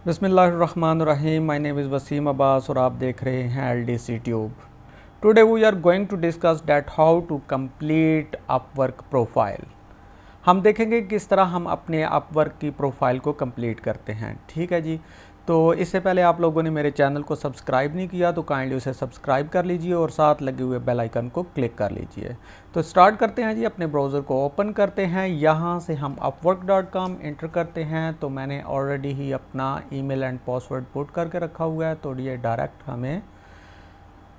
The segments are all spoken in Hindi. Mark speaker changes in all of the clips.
Speaker 1: बिस्मिल्लाहिर्रहमानिर्रहीम। My name is Wasim Abbas और आप देख रहे हैं LDC ट्यूब। Today we are going to discuss that how to complete Upwork profile. हम देखेंगे किस तरह हम अपने अपवर्क की प्रोफाइल को कंप्लीट करते हैं। ठीक है जी। तो इससे पहले आप लोगों ने मेरे चैनल को सब्सक्राइब नहीं किया तो काइंडली उसे सब्सक्राइब कर लीजिए और साथ लगे हुए बेल आइकन को क्लिक कर लीजिए। तो स्टार्ट करते हैं जी। अपने ब्राउज़र को ओपन करते हैं, यहाँ से हम upwork.com एंटर करते हैं। तो मैंने ऑलरेडी ही अपना ईमेल एंड पासवर्ड पुट करके रखा हुआ है, तो ये डायरेक्ट हमें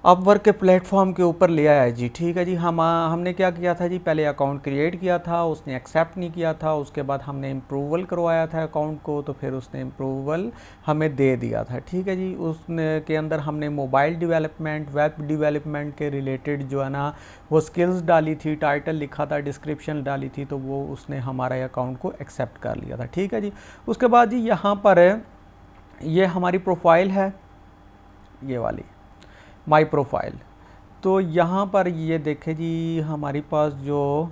Speaker 1: अपवर्क के प्लेटफॉर्म के ऊपर ले आया है जी। ठीक है जी। हमने क्या किया था जी, पहले अकाउंट क्रिएट किया था, उसने एक्सेप्ट नहीं किया था। उसके बाद हमने इम्प्रूवल करवाया था अकाउंट को, तो फिर उसने इम्प्रूवल हमें दे दिया था। ठीक है जी। उसने के अंदर हमने मोबाइल डेवलपमेंट, वेब डेवलपमेंट के रिलेटेड जो है ना वो स्किल्स डाली थी, टाइटल लिखा था, डिस्क्रिप्शन डाली थी, तो वो उसने हमारे अकाउंट को एक्सेप्ट कर लिया था। ठीक है जी। उसके बाद जी यहाँ पर ये हमारी प्रोफाइल है, ये वाली माई प्रोफाइल। तो यहाँ पर ये देखें जी, हमारे पास जो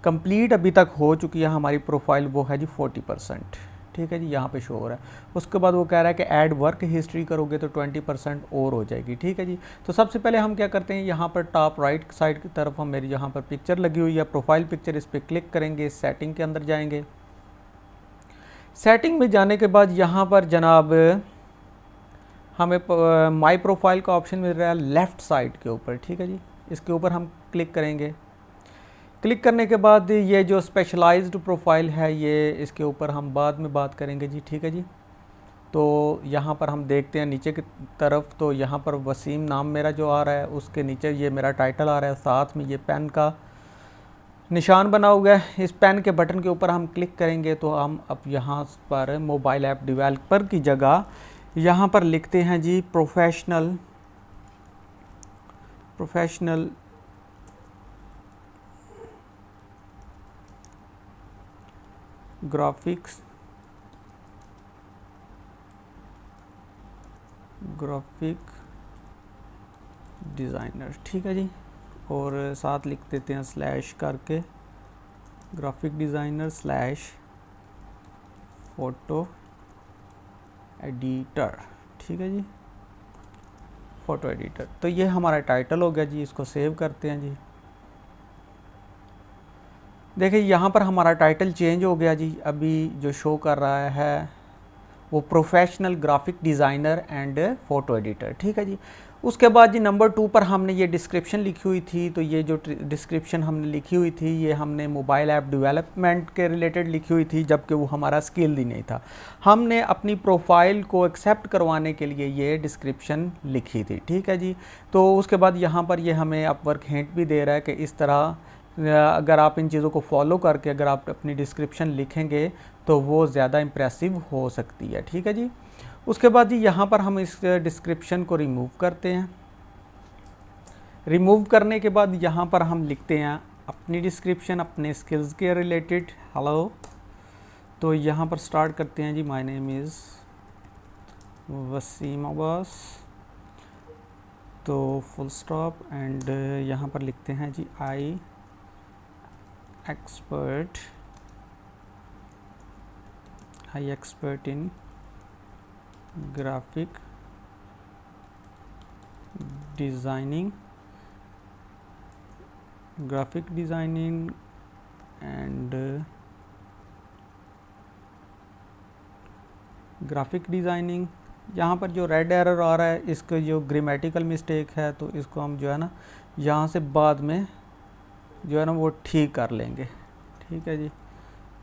Speaker 1: कंप्लीट अभी तक हो चुकी है हमारी प्रोफाइल वो है जी 40%। ठीक है जी, यहाँ पे शो हो रहा है। उसके बाद वो कह रहा है कि ऐड वर्क हिस्ट्री करोगे तो 20% और हो जाएगी। ठीक है जी। तो सबसे पहले हम क्या करते हैं, यहाँ पर टॉप राइट साइड की तरफ हम मेरी जहाँ पर पिक्चर लगी हुई है प्रोफाइल पिक्चर, इस पर क्लिक करेंगे, सेटिंग के अंदर जाएंगे। सेटिंग में जाने के बाद यहाँ पर जनाब हमें माई प्रोफाइल का ऑप्शन मिल रहा है लेफ़्ट साइड के ऊपर। ठीक है जी। इसके ऊपर हम क्लिक करेंगे। क्लिक करने के बाद ये जो स्पेशलाइज्ड प्रोफाइल है ये इसके ऊपर हम बाद में बात करेंगे जी। ठीक है जी। तो यहाँ पर हम देखते हैं नीचे की तरफ, तो यहाँ पर वसीम नाम मेरा जो आ रहा है उसके नीचे ये मेरा टाइटल आ रहा है, साथ में ये पेन का निशान बना हुआ है। इस पेन के बटन के ऊपर हम क्लिक करेंगे तो हम अब यहाँ पर मोबाइल ऐप डेवलपर की जगह यहाँ पर लिखते हैं जी प्रोफेशनल ग्राफिक डिज़ाइनर। ठीक है जी। और साथ लिख देते हैं स्लैश करके graphic designer slash photo editor. ठीक है जी, फ़ोटो एडिटर। तो ये हमारा टाइटल हो गया जी। इसको सेव करते हैं जी। देखिए यहाँ पर हमारा टाइटल चेंज हो गया जी। अभी जो शो कर रहा है वो professional graphic designer and photo editor. ठीक है जी। उसके बाद जी नंबर 2 पर हमने ये डिस्क्रिप्शन लिखी हुई थी। तो ये जो डिस्क्रिप्शन हमने लिखी हुई थी ये हमने मोबाइल ऐप डेवलपमेंट के रिलेटेड लिखी हुई थी, जबकि वो हमारा स्किल ही नहीं था। हमने अपनी प्रोफाइल को एक्सेप्ट करवाने के लिए ये डिस्क्रिप्शन लिखी थी। ठीक है जी। तो उसके बाद यहाँ पर ये हमें अपवर्क हिंट भी दे रहा है कि इस तरह अगर आप इन चीज़ों को फॉलो करके अगर आप अपनी डिस्क्रिप्शन लिखेंगे तो वो ज़्यादा इम्प्रेसिव हो सकती है। ठीक है जी। उसके बाद जी यहाँ पर हम इस डिस्क्रिप्शन को रिमूव करते हैं। रिमूव करने के बाद यहाँ पर हम लिखते हैं अपनी डिस्क्रिप्शन अपने स्किल्स के रिलेटेड। हेलो, तो यहाँ पर स्टार्ट करते हैं जी, my name is Wasim Abbas, तो फुल स्टॉप एंड यहाँ पर लिखते हैं जी I expert in graphic designing and graphic designing. यहाँ पर जो रेड एरर आ रहा है इसका जो ग्रामेटिकल मिस्टेक है, तो इसको हम जो है ना यहाँ से बाद में जो है ना वो ठीक कर लेंगे। ठीक है जी।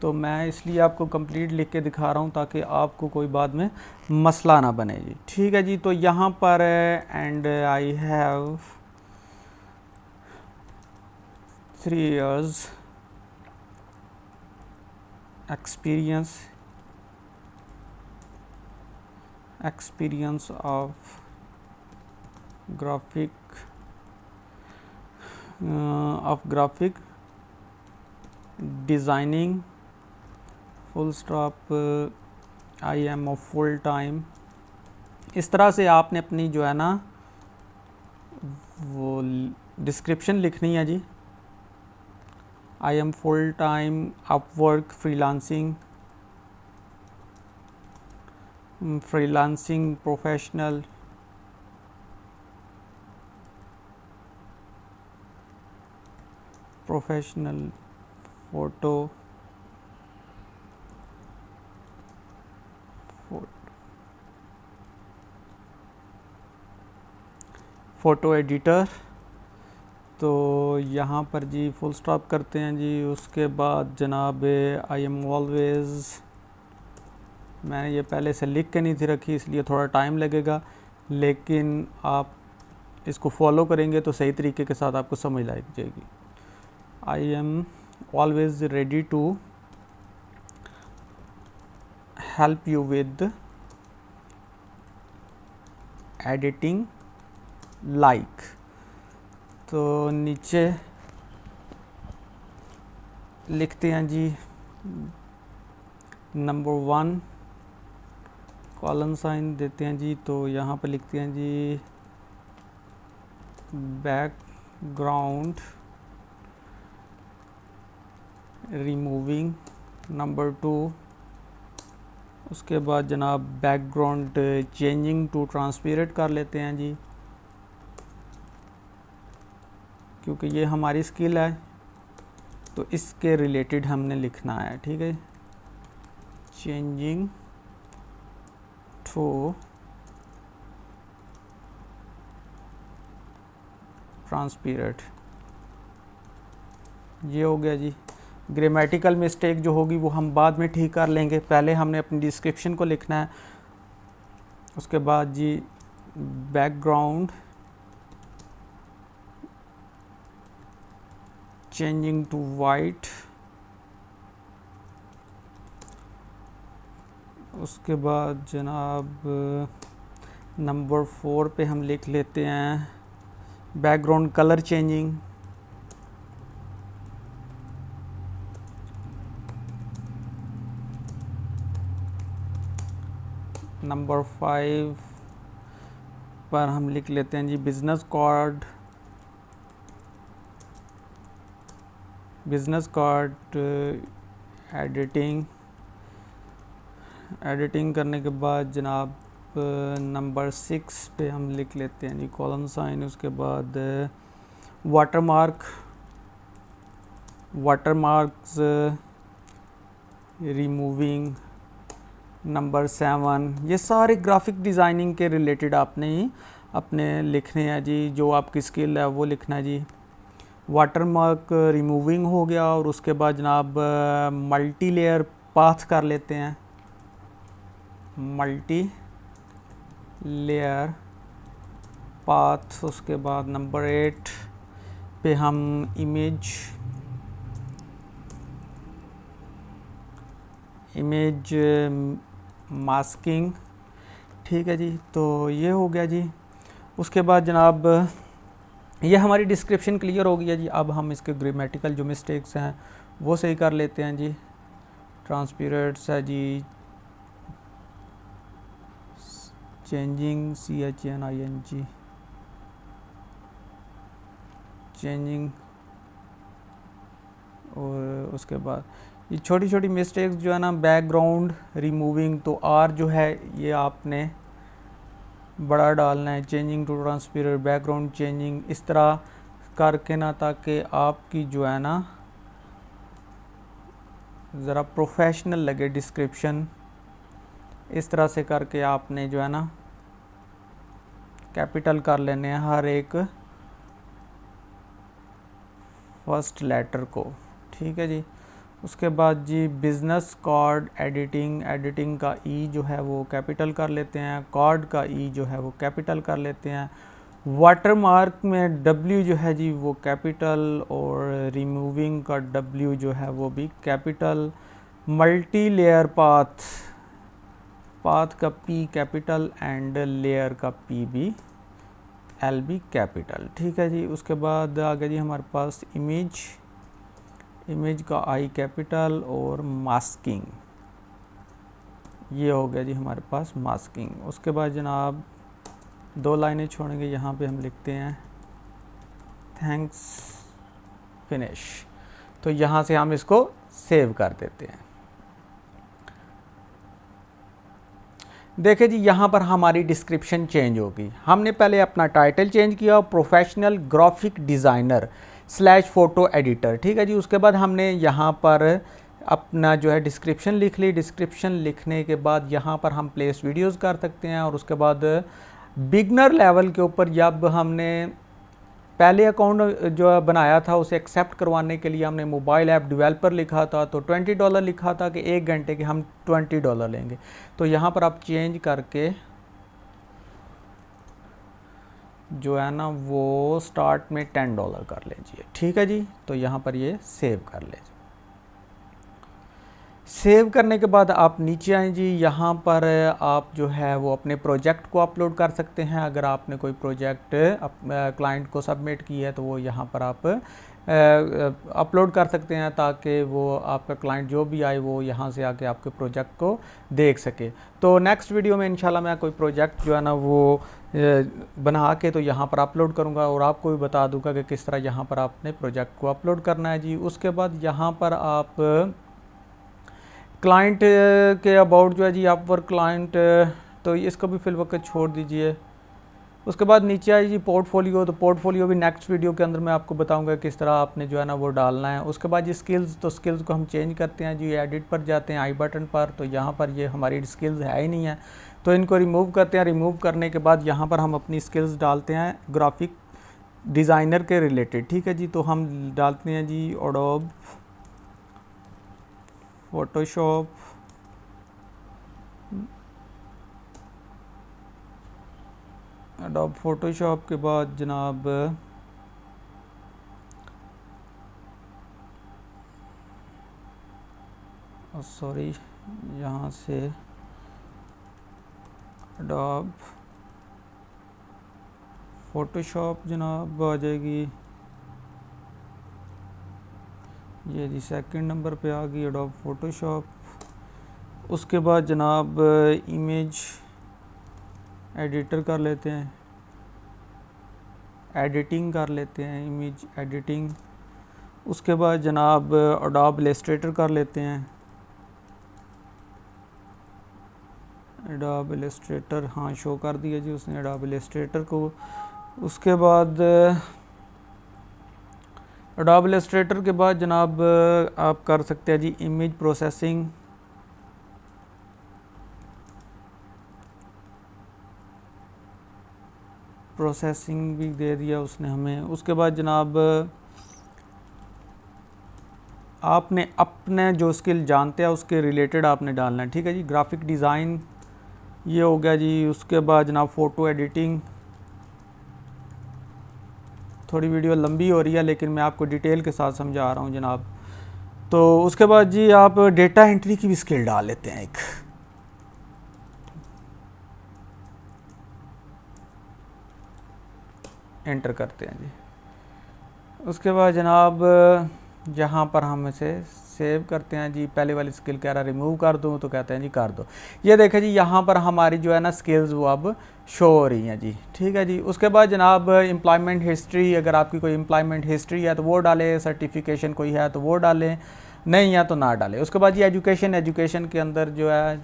Speaker 1: तो मैं इसलिए आपको कंप्लीट लिख के दिखा रहा हूँ ताकि आपको कोई बाद में मसला ना बने जी। ठीक है जी। तो यहाँ पर and I have 3 years experience of graphic designing full stop I am of full time. इस तरह से आपने अपनी जो है ना वो डिस्क्रिप्शन लिखनी है जी। I am full time Upwork freelancing freelancing professional, professional photo, photo editor. तो यहाँ पर जी फुल स्टॉप करते हैं जी। उसके बाद जनाब आई एम ऑलवेज़, मैंने ये पहले से लिख के नहीं थी रखी इसलिए थोड़ा टाइम लगेगा, लेकिन आप इसको फॉलो करेंगे तो सही तरीके के साथ आपको समझ लग जाएगी। I am always ready to help you with editing like. तो नीचे लिखते हैं जी नंबर 1 कॉलन साइन देते हैं जी। तो यहाँ पर लिखते हैं जी बैकग्राउंड रिमूविंग। नंबर 2, उसके बाद जनाब बैकग्राउंड चेंजिंग टू ट्रांसपेरेंट कर लेते हैं जी, क्योंकि ये हमारी स्किल है तो इसके रिलेटेड हमने लिखना है। ठीक है, चेंजिंग टू ट्रांसपेरेंट, ये हो गया जी। ग्रामेटिकल मिस्टेक जो होगी वो हम बाद में ठीक कर लेंगे, पहले हमने अपनी डिस्क्रिप्शन को लिखना है। उसके बाद जी बैकग्राउंड चेंजिंग टू वाइट। उसके बाद जनाब नंबर 4 पे हम लिख लेते हैं बैकग्राउंड कलर चेंजिंग। नंबर 5 पर हम लिख लेते हैं जी business card, business card editing करने के बाद जनाब नंबर 6 पे हम लिख लेते हैं जी कॉलन साइन। उसके बाद वाटरमार्क्स रिमूविंग। नंबर 7, ये सारे ग्राफिक डिज़ाइनिंग के रिलेटेड आपने ही अपने लिखने हैं जी, जो आपकी स्किल है वो लिखना है जी। वाटरमार्क रिमूविंग हो गया। और उसके बाद जनाब मल्टी लेयर पाथ कर लेते हैं, मल्टी लेयर पाथ। उसके बाद नंबर 8 पे हम इमेज मास्किंग। ठीक है जी, तो ये हो गया जी। उसके बाद जनाब ये हमारी डिस्क्रिप्शन क्लियर हो गई है जी। अब हम इसके ग्रामेटिकल जो मिस्टेक्स हैं वो सही कर लेते हैं जी। ट्रांसपेरेंट्स है जी चेंजिंग CHNING, चेंजिंग। और उसके बाद ये छोटी छोटी मिस्टेक्स जो है ना, बैकग्राउंड रिमूविंग, तो R जो है ये आपने बड़ा डालना है। Changing to transparent, background changing, इस तरह करके ना, ताकि आपकी जो है ना ज़रा प्रोफेशनल लगे डिस्क्रिप्शन। इस तरह से करके आपने जो है ना कैपिटल कर लेने हैं हर एक फर्स्ट लेटर को। ठीक है जी। उसके बाद जी बिज़नेस कार्ड एडिटिंग का ई जो है वो कैपिटल कर लेते हैं, कार्ड का ई जो है वो कैपिटल कर लेते हैं। वाटरमार्क में डब्ल्यू जो है जी वो कैपिटल, और रिमूविंग का डब्ल्यू जो है वो भी कैपिटल। मल्टी लेयर पाथ का पी कैपिटल एंड लेयर का पी भी एल भी कैपिटल। ठीक है जी। उसके बाद आ गया जी हमारे पास इमेज का आई कैपिटल और मास्किंग, ये हो गया जी हमारे पास मास्किंग। उसके बाद जनाब 2 लाइनें छोड़ेंगे, यहाँ पे हम लिखते हैं थैंक्स फिनिश। तो यहाँ से हम इसको सेव कर देते हैं। देखिए जी, यहाँ पर हमारी डिस्क्रिप्शन चेंज होगी। हमने पहले अपना टाइटल चेंज किया, professional graphic designer slash photo editor, ठीक है जी। उसके बाद हमने यहाँ पर अपना जो है डिस्क्रिप्शन लिख ली। डिस्क्रिप्शन लिखने के बाद यहाँ पर हम प्लेस वीडियोस कर सकते हैं। और उसके बाद बिगनर लेवल के ऊपर जब हमने पहले अकाउंट जो बनाया था उसे एक्सेप्ट करवाने के लिए हमने मोबाइल ऐप डेवलपर लिखा था, तो $20 लिखा था कि 1 घंटे के हम $20 लेंगे। तो यहाँ पर आप चेंज करके जो है ना वो स्टार्ट में $10 कर लीजिए, ठीक है जी। तो यहाँ पर ये सेव कर लीजिए। सेव करने के बाद आप नीचे आएँ जी। यहाँ पर आप जो है वो अपने प्रोजेक्ट को अपलोड कर सकते हैं। अगर आपने कोई प्रोजेक्ट क्लाइंट को सबमिट की है तो वो यहाँ पर आप अपलोड कर सकते हैं, ताकि वो आपका क्लाइंट जो भी आए वो यहाँ से आके आपके प्रोजेक्ट को देख सके। तो नेक्स्ट वीडियो में इंशाल्लाह मैं कोई प्रोजेक्ट जो है ना वो बना के तो यहाँ पर अपलोड करूँगा और आपको भी बता दूँगा कि किस तरह यहाँ पर आपने प्रोजेक्ट को अपलोड करना है जी। उसके बाद यहाँ पर आप क्लाइंट के अबाउट जो है जी, आप वर्क क्लाइंट, तो इसको भी फिल वक्त छोड़ दीजिए। उसके बाद नीचे आइए जी पोर्टफोलियो। तो पोर्टफोलियो भी नेक्स्ट वीडियो के अंदर मैं आपको बताऊंगा किस तरह आपने जो है ना वो डालना है। उसके बाद ये स्किल्स, तो स्किल्स को हम चेंज करते हैं जी। एडिट पर जाते हैं, आई बटन पर, तो यहाँ पर ये हमारी स्किल्स है ही नहीं है, तो इनको रिमूव करते हैं। रिमूव करने के बाद यहाँ पर हम अपनी स्किल्स डालते हैं ग्राफिक डिज़ाइनर के रिलेटेड, ठीक है जी। तो हम डालते हैं जी एडोब फोटोशॉप, एडोब फोटोशॉप के बाद जनाब सॉरी यहाँ से एडोब फोटोशॉप जनाब आ जाएगी, ये जी सेकंड नंबर पे आ गई एडोब फोटोशॉप। उसके बाद जनाब इमेज एडिटर कर लेते हैं, एडिटिंग कर लेते हैं, इमेज एडिटिंग। उसके बाद जनाब एडोब इलस्ट्रेटर कर लेते हैं, एडोब इलस्ट्रेटर, हाँ शो कर दिया जी उसने एडोब इलस्ट्रेटर को। उसके बाद एडोब इलस्ट्रेटर के बाद जनाब आप कर सकते हैं जी इमेज प्रोसेसिंग, प्रोसेसिंग भी दे दिया उसने हमें। उसके बाद जनाब आपने अपने जो स्किल जानते हैं उसके रिलेटेड आपने डालना है, ठीक है जी। ग्राफिक डिज़ाइन ये हो गया जी। उसके बाद जनाब फ़ोटो एडिटिंग, थोड़ी वीडियो लंबी हो रही है लेकिन मैं आपको डिटेल के साथ समझा रहा हूँ जनाब। तो उसके बाद जी आप डेटा एंट्री की भी स्किल डाल लेते हैं एक, एंटर करते हैं जी। उसके बाद जनाब जहाँ पर हम इसे सेव करते हैं जी, पहले वाली स्किल कह रहा रिमूव कर दूँ, तो कहते हैं जी कर दो। ये देखें जी यहाँ पर हमारी जो है ना स्किल्स वो अब शो हो रही हैं जी, ठीक है जी। उसके बाद जनाब एम्प्लॉयमेंट हिस्ट्री, अगर आपकी कोई एम्प्लॉयमेंट हिस्ट्री है तो वो डालें, सर्टिफिकेशन कोई है तो वो डालें, नहीं है तो ना डालें। उसके बाद ये एजुकेशन, एजुकेशन के अंदर जो है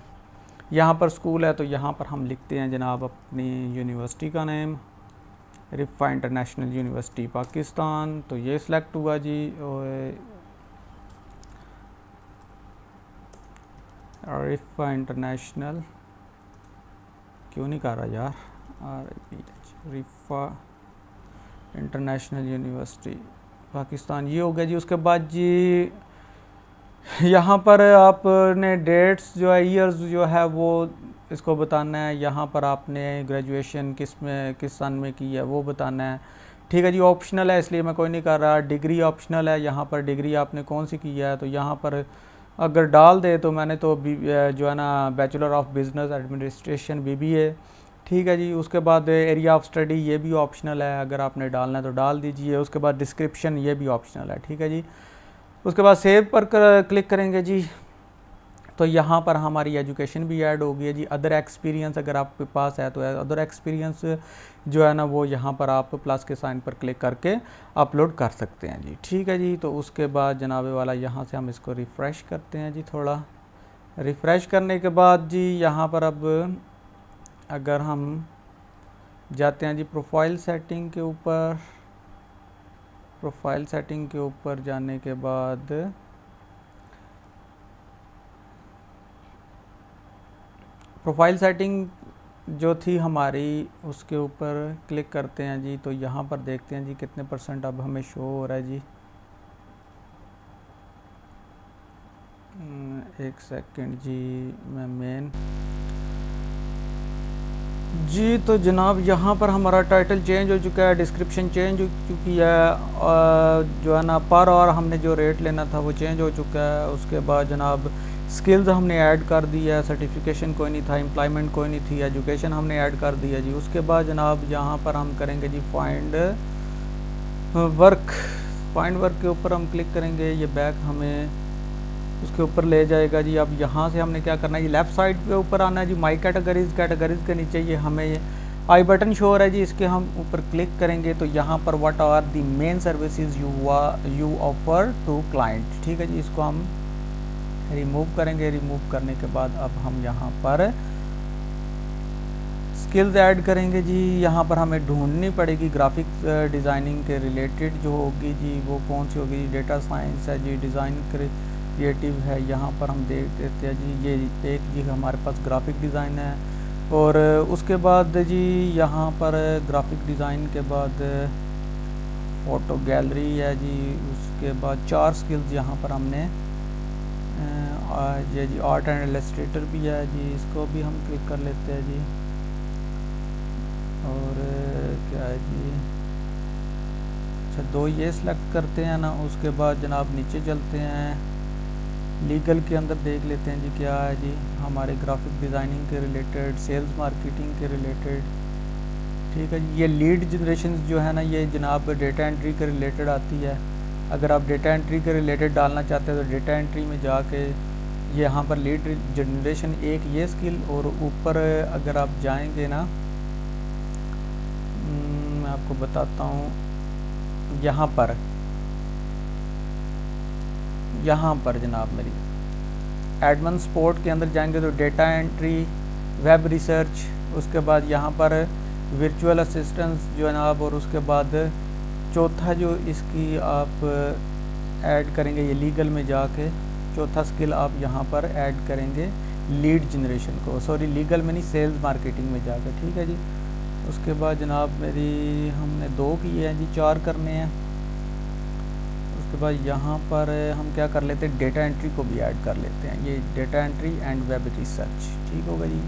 Speaker 1: यहाँ पर स्कूल है तो यहाँ पर हम लिखते हैं जनाब अपनी यूनिवर्सिटी का नेम, रिफ़ा इंटरनेशनल यूनिवर्सिटी पाकिस्तान, तो ये सिलेक्ट हुआ जी। और रिफ़ा इंटरनेशनल क्यों नहीं कर रहा यार, रिफ़ा इंटरनेशनल यूनिवर्सिटी पाकिस्तान, ये हो गया जी। उसके बाद जी यहाँ पर आपने डेट्स जो है, ईयर्स जो है वो इसको बताना है। यहाँ पर आपने ग्रेजुएशन किस सन में की है वो बताना है, ठीक है जी। ऑप्शनल है इसलिए मैं कोई नहीं कर रहा। डिग्री ऑप्शनल है, यहाँ पर डिग्री आपने कौन सी की है तो यहाँ पर अगर डाल दे तो मैंने तो जो है ना bachelor of business administration BBA, ठीक है जी। उसके बाद एरिया ऑफ स्टडी ये भी ऑप्शनल है, अगर आपने डालना है तो डाल दीजिए। उसके बाद डिस्क्रिप्शन ये भी ऑप्शनल है, ठीक है जी। उसके बाद सेव पर क्लिक करेंगे जी, तो यहाँ पर हमारी एजुकेशन भी ऐड हो गई है जी। अदर एक्सपीरियंस अगर आपके पास है तो अदर एक्सपीरियंस जो है ना वो यहाँ पर आप प्लस के साइन पर क्लिक करके अपलोड कर सकते हैं जी, ठीक है जी। तो उसके बाद जनाबे वाला यहाँ से हम इसको रिफ़्रेश करते हैं जी, थोड़ा रिफ़्रेश करने के बाद जी यहाँ पर अब अगर हम जाते हैं जी प्रोफाइल सेटिंग के ऊपर, प्रोफाइल सेटिंग के ऊपर जाने के बाद प्रोफाइल सेटिंग जो थी हमारी उसके ऊपर क्लिक करते हैं जी। तो यहाँ पर देखते हैं जी कितने % अब हमें शो हो रहा है जी। एक सेकंड जी, मैं मेन जी। तो जनाब यहाँ पर हमारा टाइटल चेंज हो चुका है, डिस्क्रिप्शन चेंज हो चुकी है, जो है ना पर और हमने जो रेट लेना था वो चेंज हो चुका है। उसके बाद जनाब स्किल्स हमने ऐड कर दी है, सर्टिफिकेशन कोई नहीं था, एम्प्लॉयमेंट कोई नहीं थी, एजुकेशन हमने ऐड कर दिया जी। उसके बाद जनाब यहाँ पर हम करेंगे जी फाइंड वर्क। फाइंड वर्क के ऊपर हम क्लिक करेंगे, ये बैक हमें उसके ऊपर ले जाएगा जी। अब यहाँ से हमने क्या करना है, ये लेफ़्ट साइड के ऊपर आना है जी। माई कैटेगरीज़, कैटेगरीज़ के नीचे ये हमें ये आई बटन शो हो रहा है जी, इसके हम ऊपर क्लिक करेंगे तो यहाँ पर what are the main services you offer to client. ठीक है जी, इसको हम रिमूव करेंगे। रिमूव करने के बाद अब हम यहाँ पर स्किल्स ऐड करेंगे जी। यहाँ पर हमें ढूंढनी पड़ेगी ग्राफिक्स डिज़ाइनिंग के रिलेटेड जो होगी जी, वो कौन सी होगी। डेटा साइंस है जी, डिज़ाइन क्रिएटिव है। यहाँ पर हम देख देते हैं जी, ये एक जी हमारे पास ग्राफिक डिज़ाइन है। और उसके बाद जी यहाँ पर ग्राफिक डिज़ाइन के बाद फ़ोटो गैलरी है जी। उसके बाद 4 स्किल्स यहाँ पर हमने ये जी आर्ट एंड इलस्ट्रेटर भी है जी, इसको भी हम क्लिक कर लेते हैं जी। और क्या है जी, अच्छा 2 ये सिलेक्ट करते हैं ना। उसके बाद जनाब नीचे चलते हैं, लीगल के अंदर देख लेते हैं जी क्या है जी हमारे ग्राफिक डिज़ाइनिंग के रिलेटेड, सेल्स मार्केटिंग के रिलेटेड। ठीक है जी, ये लीड जनरेशन जो है ना, ये जनाब डेटा एंट्री के रिलेटेड आती है। अगर आप डेटा एंट्री के रिलेटेड डालना चाहते हैं तो डेटा एंट्री में जाके यहाँ पर लीड जनरेशन एक ये स्किल, और ऊपर अगर आप जाएंगे ना, मैं आपको बताता हूँ, यहाँ पर जनाब मेरी एडमिन सपोर्ट के अंदर जाएंगे तो डेटा एंट्री, वेब रिसर्च, उसके बाद यहाँ पर वर्चुअल असिस्टेंस जो है ना, और उसके बाद चौथा जो इसकी आप ऐड करेंगे ये लीगल में जाके, चौथा स्किल आप यहाँ पर ऐड करेंगे लीड जनरेशन को, सॉरी लीगल में नहीं, सेल्स मार्केटिंग में जाकर। ठीक है जी, उसके बाद जनाब मेरी हमने 2 किए हैं जी, 4 करने हैं। उसके बाद यहाँ पर हम क्या कर लेते हैं, डेटा एंट्री को भी ऐड कर लेते हैं, ये data entry and web research. ठीक होगा जी,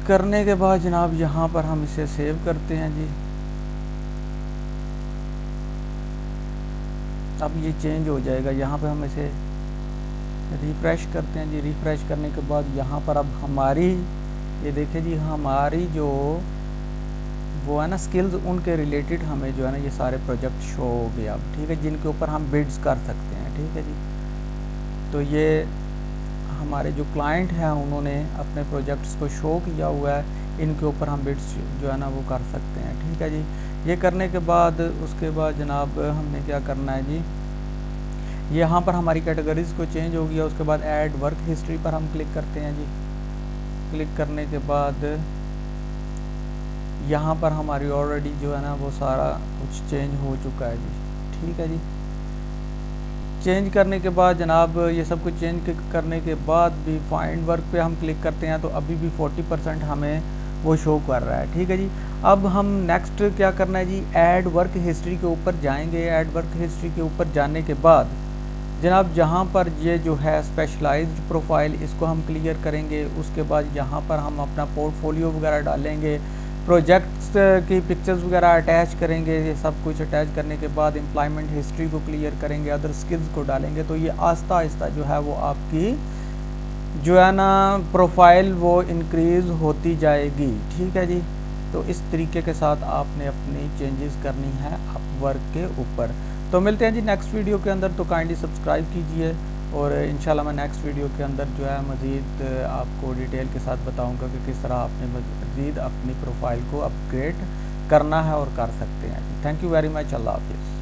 Speaker 1: करने के बाद जनाब यहाँ पर हम इसे सेव करते हैं जी। अब ये चेंज हो जाएगा, यहाँ पे हम इसे रिफ़्रेश करते हैं जी। रिफ़्रेश करने के बाद यहाँ पर अब हमारी ये देखें जी, हमारी जो वो है ना स्किल्स, उनके रिलेटेड हमें जो है ना ये सारे प्रोजेक्ट शो हो गए अब। ठीक है, जिनके ऊपर हम बिड्स कर सकते हैं। ठीक है जी, तो ये हमारे जो क्लाइंट हैं उन्होंने अपने प्रोजेक्ट्स को शो किया हुआ है, इनके ऊपर हम बिड्स जो है ना वो कर सकते हैं। ठीक है जी, ये करने के बाद उसके बाद जनाब हमने क्या करना है जी, यहाँ पर हमारी कैटेगरीज़ को चेंज हो गया। उसके बाद ऐड वर्क हिस्ट्री पर हम क्लिक करते हैं जी। क्लिक करने के बाद यहाँ पर हमारी ऑलरेडी जो है ना वो सारा कुछ चेंज हो चुका है जी। ठीक है जी, चेंज करने के बाद जनाब ये सब कुछ चेंज करने के बाद भी फाइंड वर्क पे हम क्लिक करते हैं तो अभी भी 40% हमें वो शो कर रहा है। ठीक है जी, अब हम नेक्स्ट क्या करना है जी, ऐड वर्क हिस्ट्री के ऊपर जाएंगे। ऐड वर्क हिस्ट्री के ऊपर जाने के बाद जनाब जहाँ पर ये जो है स्पेशलाइज्ड प्रोफाइल, इसको हम क्लियर करेंगे। उसके बाद यहाँ पर हम अपना पोर्टफोलियो वगैरह डालेंगे, प्रोजेक्ट्स की पिक्चर्स वगैरह अटैच करेंगे। ये सब कुछ अटैच करने के बाद एम्प्लॉयमेंट हिस्ट्री को क्लियर करेंगे, अदर स्किल्स को डालेंगे। तो ये आहिस्ता आहिस्ता जो है वो आपकी जो है ना प्रोफाइल वो इंक्रीज़ होती जाएगी। ठीक है जी, तो इस तरीके के साथ आपने अपनी चेंजेस करनी है अपवर्क के ऊपर। तो मिलते हैं जी नेक्स्ट वीडियो के अंदर, तो काइंडली सब्सक्राइब कीजिए और इंशाल्लाह मैं नेक्स्ट वीडियो के अंदर जो है मज़ीद आपको डिटेल के साथ बताऊंगा कि किस तरह आपने मज़ीद अपनी प्रोफाइल को अपग्रेड करना है और कर सकते हैं। थैंक यू वेरी मच, अल्लाह हाफिज़।